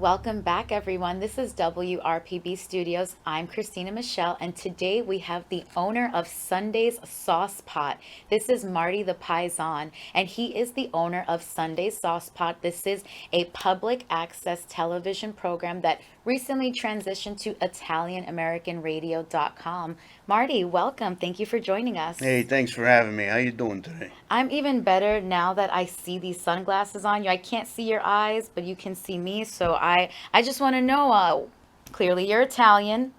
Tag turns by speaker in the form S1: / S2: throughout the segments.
S1: Welcome back, everyone. This is WRPB Studios. I'm Christina Michelle, and today we have the owner of Sunday's Sauce Pot. This is Marty the Pison, and he is the owner of Sunday's Sauce Pot. This is a public access television program that recently transitioned to ItalianAmericanRadio.com. Marty, welcome. Thank you for joining us.
S2: Hey, thanks for having me. How you doing today?
S1: I'm even better now that I see these sunglasses on you. I can't see your eyes, but you can see me. So I just want to know, clearly you're Italian,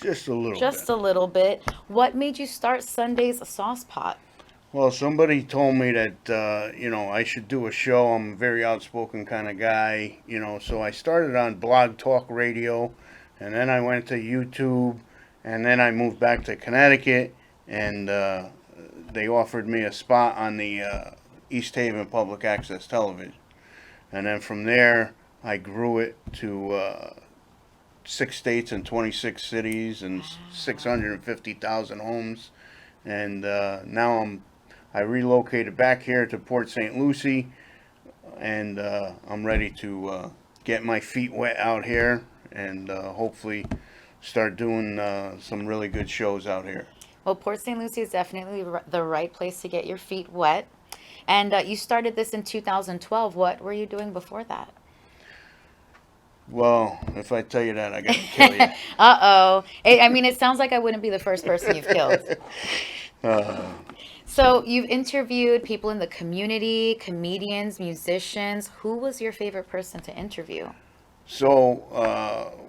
S2: Just a little bit.
S1: just a little bit. What made you start Sunday's Sauce Pot?
S2: Well, somebody told me that I should do a show. I'm a very outspoken kind of guy, so I started on Blog Talk Radio, and then I went to YouTube, and then I moved back to Connecticut, and they offered me a spot on the East Haven Public Access Television. And then from there, I grew it to 6 states and 26 cities and
S1: Wow.
S2: 650,000 homes. And now I relocated back here to Port St. Lucie, and I'm ready to get my feet wet out here and hopefully start doing some really good shows out here.
S1: Well, Port St. Lucie is definitely the right place to get your feet wet. And you started this in 2012. What were you doing before that?
S2: Well, if I tell you that, I gotta kill you.
S1: Uh-oh. I mean, it sounds like I wouldn't be the first person you've killed.
S2: uh,
S1: So you've interviewed people in the community, comedians, musicians. Who was your favorite person to interview?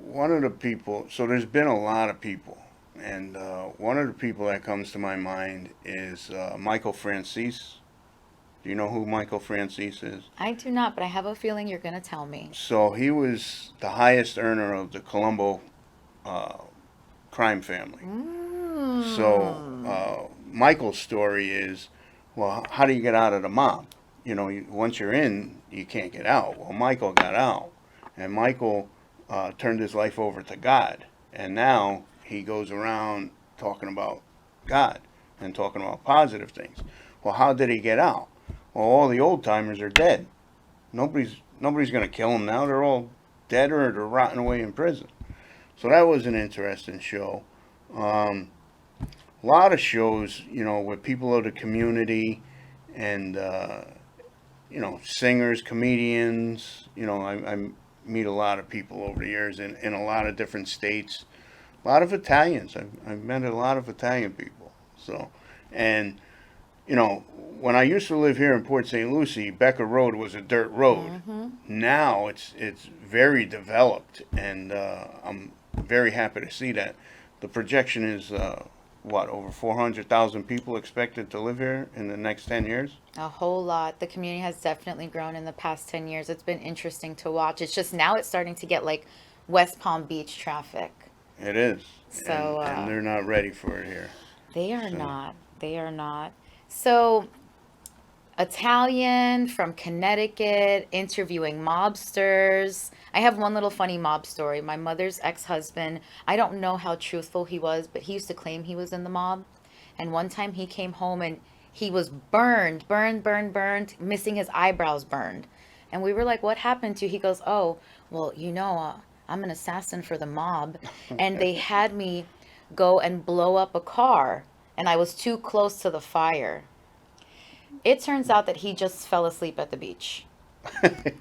S2: one of the people, so there's been a lot of people, and one of the people that comes to my mind is Michael Francis. Do you know who Michael Francis is?
S1: I do not, but I have a feeling you're going to tell me.
S2: So he was the highest earner of the Colombo uh, crime family. So
S1: Mm.
S2: Michael's story is, well, how do you get out of the mob? Once you're in, you can't get out. Well, Michael got out, and Michael turned his life over to God, and now he goes around talking about God and talking about positive things. Well, how did he get out? Well, all the old timers are dead. Nobody's going to kill him now. They're all dead or they're rotting away in prison. So that was an interesting show. Um, a lot of shows, with people of the community and singers, comedians. I meet a lot of people over the years in a lot of different states. A lot of Italians. I've met a lot of Italian people. So, and when I used to live here in Port St. Lucie, Becker Road was a dirt road.
S1: Mm-hmm.
S2: Now it's very developed, and I'm very happy to see that. The projection is over 400,000 people expected to live here in the next 10 years.
S1: A whole lot. The community has definitely grown in the past 10 years. It's been interesting to watch. It's just now it's starting to get like West Palm Beach traffic.
S2: It is,
S1: So
S2: and they're not ready for it here.
S1: they are
S2: So
S1: not. They are not. So Italian from Connecticut, interviewing mobsters. I have one little funny mob story. My mother's ex-husband, I don't know how truthful he was, but he used to claim he was in the mob. And one time he came home and he was burned, burned, burned, burned, missing his eyebrows burned. And we were like, "What happened to you?" He goes, "Oh, well, I'm an assassin for the mob. And they had me go and blow up a car, and I was too close to the fire." It turns out that he just fell asleep at the beach.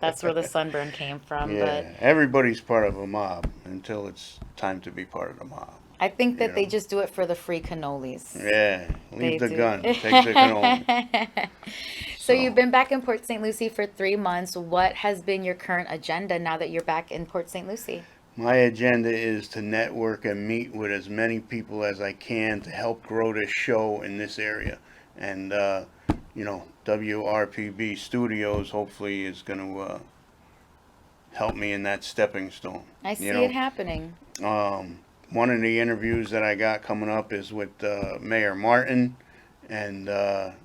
S1: That's where the sunburn came from. But
S2: yeah, everybody's part of a mob until it's time to be part of the mob.
S1: I think
S2: You
S1: that they
S2: know.
S1: just do it for the free cannolis.
S2: Yeah,
S1: They
S2: leave the
S1: do.
S2: gun, take the cannoli.
S1: So you've
S2: So
S1: been back in Port St. Lucie for 3 months. What has been your current agenda now that you're back in Port St. Lucie?
S2: my agenda is to network and meet with as many people as I can to help grow this show in this area. And WRPB Studios hopefully is going to help me in that stepping stone.
S1: I
S2: You
S1: see it
S2: know,
S1: happening.
S2: one of the interviews that I got coming up is with Mayor Martin, and a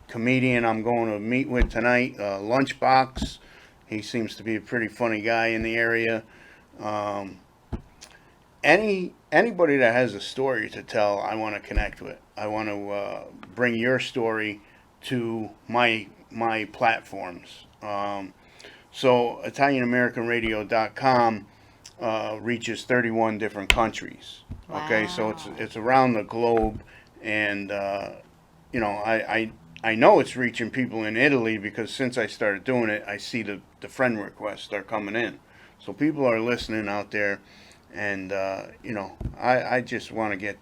S2: comedian I'm going to meet with tonight, Lunchbox. He seems to be a pretty funny guy in the area. Um, anybody that has a story to tell, I want to connect with. I want to bring your story to my platforms. So ItalianAmericanRadio.com reaches 31 different countries. Okay, so
S1: Wow.
S2: it's around the globe, and I know it's reaching people in Italy because since I started doing it, I see the friend requests start coming in. So people are listening out there, and I just want to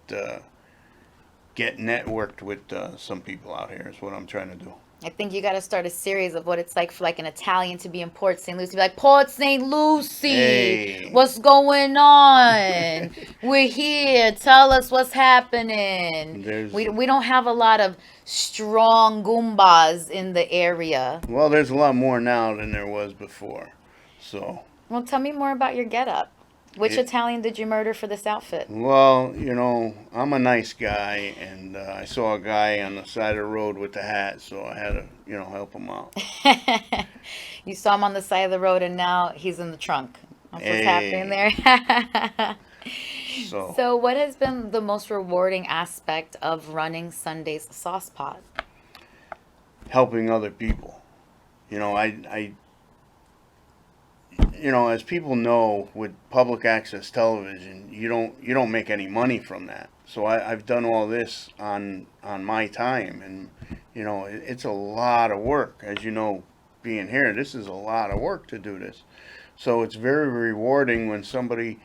S2: get networked with some people out here. Is what I'm trying to do.
S1: I think you got to start a series of what it's like for like an Italian to be in Port St. Lucie. Be like, Port St. Lucie,
S2: Hey,
S1: what's going on? We're here. Tell us what's happening.
S2: there's
S1: We don't have a lot of strong Goombas in the area.
S2: there's a lot more now than there was before. So
S1: Well, tell me more about your getup. Which
S2: it,
S1: Italian did you murder for this outfit?
S2: well, I'm a nice guy, and I saw a guy on the side of the road with the hat, so I had to, help him out.
S1: You saw him on the side of the road and now he's in the trunk. That's what's happening
S2: Hey,
S1: there.
S2: so
S1: So, what has been the most rewarding aspect of running Sunday's Sauce Pot?
S2: helping other people. As people know, with public access television, you don't make any money from that. So I've done all this on my time, and it's a lot of work. As you know, being here, this is a lot of work to do this. So it's very rewarding when somebody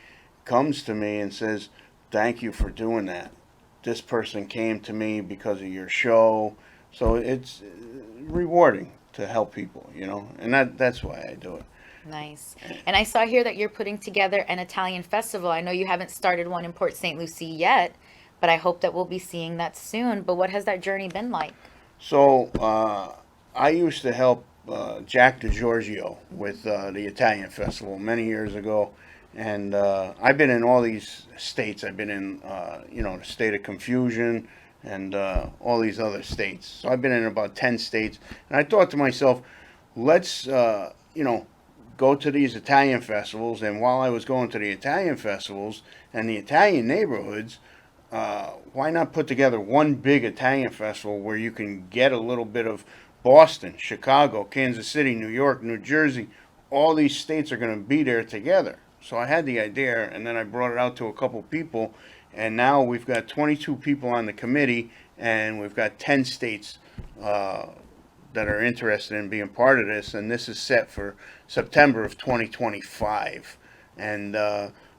S2: comes to me and says, "Thank you for doing that. This person came to me because of your show." So it's rewarding to help people, and that's why I do it.
S1: Nice. And I saw here that you're putting together an Italian festival. I know you haven't started one in Port St. Lucie yet, but I hope that we'll be seeing that soon. But what has that journey been like?
S2: So I used to help Jack DiGiorgio with the Italian festival many years ago, and I've been in all these states. I've been in the state of confusion and all these other states. So I've been in about 10 states, and I thought to myself, let's go to these Italian festivals. And while I was going to the Italian festivals and the Italian neighborhoods, why not put together one big Italian festival where you can get a little bit of Boston, Chicago, Kansas City, New York, New Jersey? All these states are going to be there together. So I had the idea, and then I brought it out to a couple people, and now we've got 22 people on the committee, and we've got 10 states uh, that are interested in being part of this, and this is set for September of 2025. And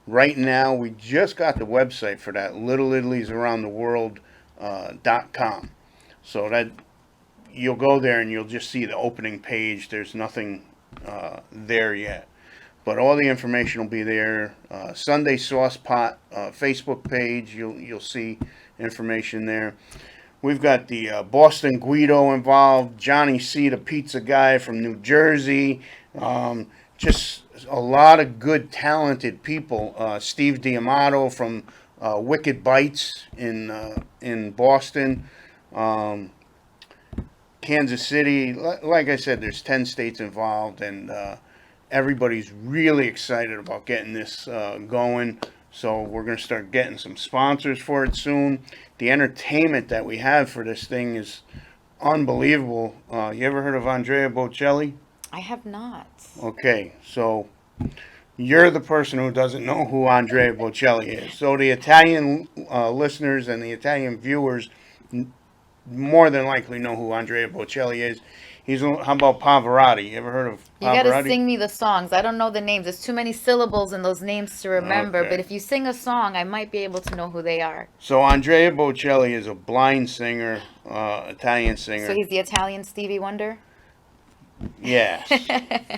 S2: right now, we just got the website for that, littleitaliesAroundTheWorld.com. So that you'll go there and you'll just see the opening page. There's nothing there yet, but all the information will be there. Sunday Sauce Pot Facebook page, you'll see information there. We've got the Boston Guido involved, Johnny C, the pizza guy from New Jersey. Just a lot of good, talented people. Steve Diamato from Wicked Bites in Boston. Um, Kansas City. Like I said, there's 10 states involved, and everybody's really excited about getting this going. So we're going to start getting some sponsors for it soon. The entertainment that we have for this thing is unbelievable. You ever heard of Andrea Bocelli?
S1: I have not.
S2: Okay, so you're the person who doesn't know who Andrea Bocelli is. So the Italian listeners and the Italian viewers more than likely know who Andrea Bocelli is. How about Pavarotti? You ever heard of
S1: You got to
S2: Pavarotti?
S1: sing me the songs. I don't know the names. There's too many syllables in those names to remember. But
S2: Okay.
S1: if you sing a song, I might be able to know who they are.
S2: So Andrea Bocelli is a blind singer, Italian
S1: So
S2: singer.
S1: he's the Italian Stevie Wonder?
S2: Yes,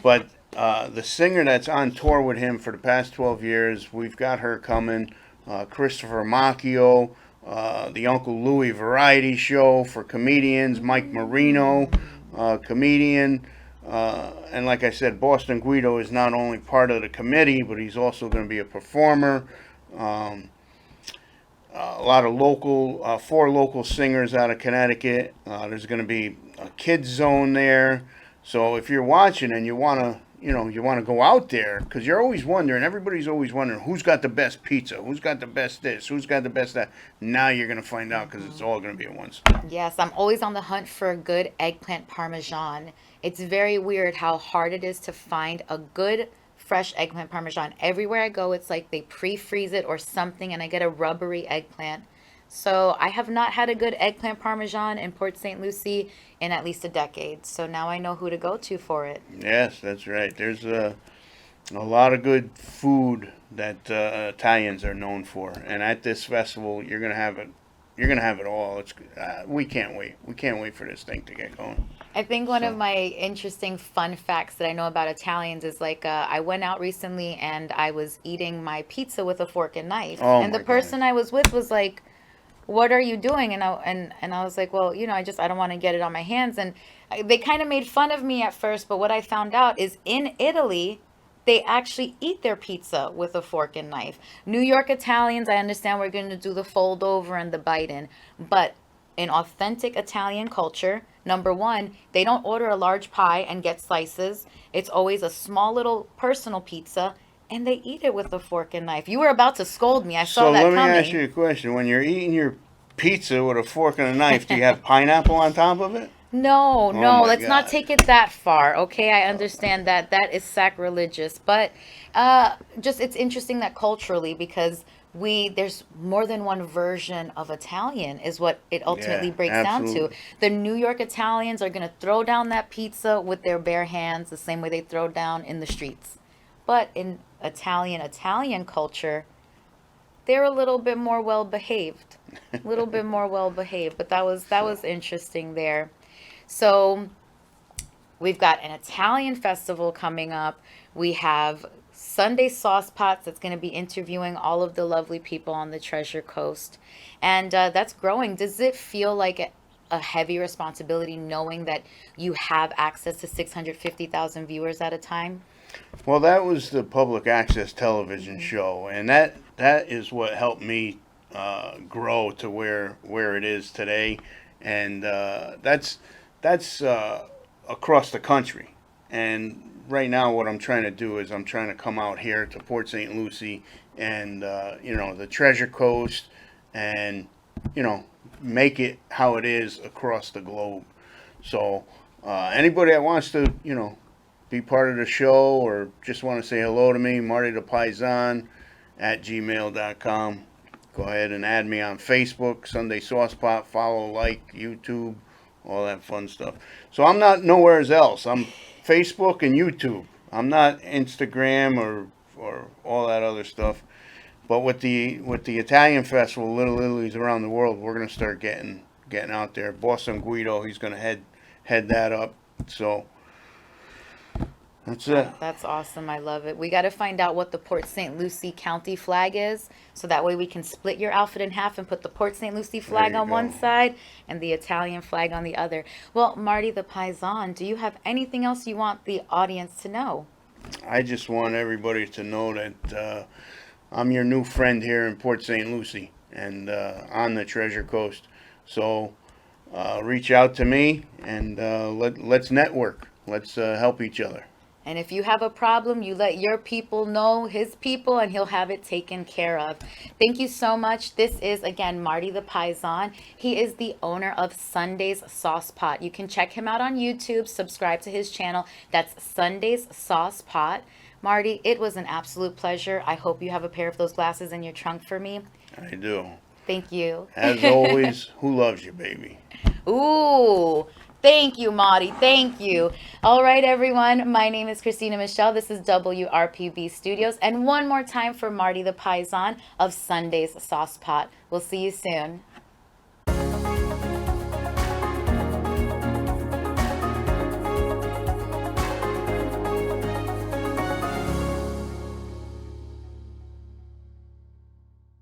S2: but the singer that's on tour with him for the past 12 years, we've got her coming. Christopher Macchio, the Uncle Louie Variety Show for comedians. Mike Marino, comedian. And like I said, Boston Guido is not only part of the committee, but he's also going to be a performer. Um, a lot of four local singers out of Connecticut. There's going to be a kids zone there. So if you're watching and you want to, you want to go out there because you're always wondering. Everybody's always wondering who's got the best pizza, who's got the best this, who's got the best that. Now you're gonna find out because it's all gonna be at one spot.
S1: Yes, I'm always on the hunt for a good eggplant parmesan. It's very weird how hard it is to find a good fresh eggplant parmesan. Everywhere I go, it's like they pre-freeze it or something, and I get a rubbery eggplant. So I have not had a good eggplant parmesan in Port St. Lucie in at least a decade. So now I know who to go to for it.
S2: Yes, that's right. There's a lot of good food that Italians are known for, and at this festival, you're gonna have it. You're gonna have it all. It's we can't wait. We can't wait for this thing to get going.
S1: I think one of
S2: So,
S1: my interesting fun facts that I know about Italians is like I went out recently and I was eating my pizza with a fork and knife,
S2: oh
S1: and the
S2: my gosh.
S1: person I was with was like, "What are you doing?" And I was like, "Well, I don't want to get it on my hands." And they kind of made fun of me at first, but what I found out is in Italy, they actually eat their pizza with a fork and knife. New York Italians, I understand we're going to do the fold over and the bite in, but in authentic Italian culture, number one, they don't order a large pie and get slices. It's always a small little personal pizza, and they eat it with a fork and knife. You were about to scold me. I saw
S2: So
S1: that
S2: let me ask you
S1: coming.
S2: a question. When you're eating your pizza with a fork and a knife, do you have pineapple on top of it?
S1: No,
S2: Oh
S1: no,
S2: my
S1: let's not
S2: gosh.
S1: take it that far, okay? I understand that that is sacrilegious, but just it's interesting that culturally because there's more than one version of Italian is what it ultimately
S2: Yeah,
S1: breaks down to.
S2: absolutely.
S1: The New York Italians are going to throw down that pizza with their bare hands the same way they throw down in the streets. But in Italian culture, they're a little bit more well behaved. A little bit more well behaved, but that was
S2: So,
S1: interesting there. So we've got an Italian festival coming up. We have Sunday Sauce Pots that's going to be interviewing all of the lovely people on the Treasure Coast. And that's growing. Does it feel like a heavy responsibility knowing that you have access to 650,000 viewers at a time?
S2: well, that was the public access television
S1: Hmm.
S2: show, and that is what helped me grow to where it is today, and that's across the country. And right now, what I'm trying to do is I'm trying to come out here to Port St. Lucie and the Treasure Coast, and you know make it how it is across the globe. So anybody that wants to be part of the show or just want to say hello to me, Marty the Pison at gmail.com. Go ahead and add me on Facebook, Sunday Sauce Pot, follow, like, YouTube, all that fun stuff. So I'm not nowhere else. I'm Facebook and YouTube. I'm not Instagram or all that other stuff. But with the Italian festival, Little Italy's around the world, we're gonna start getting out there. Boston Guido, he's gonna head that up. So that's it.
S1: That's awesome. I love it. We got to find out what the Port St. Lucie County flag is so that way we can split your outfit in half and put the Port St. Lucie
S2: There
S1: flag
S2: you
S1: on one
S2: go.
S1: side and the Italian flag on the other. Well, Marty the Paisan, do you have anything else you want the audience to know?
S2: I just want everybody to know that I'm your new friend here in Port St. Lucie and on the Treasure Coast. So reach out to me and let's network. Let's help each other.
S1: And if you have a problem, you let your people know his people and he'll have it taken care of. Thank you so much. This is, again, Marty the Paisan. He is the owner of Sunday's Sauce Pot. You can check him out on YouTube, subscribe to his channel. That's Sunday's Sauce Pot. Marty, it was an absolute pleasure. I hope you have a pair of those glasses in your trunk for me.
S2: I do.
S1: Thank you.
S2: As always, who loves you, baby?
S1: Ooh, thank you, Marty. Thank you. All right, everyone. My name is Christina Michelle. This is WRPB Studios. And one more time for Marty the Paisan of Sunday's Sauce Pot. We'll see you soon.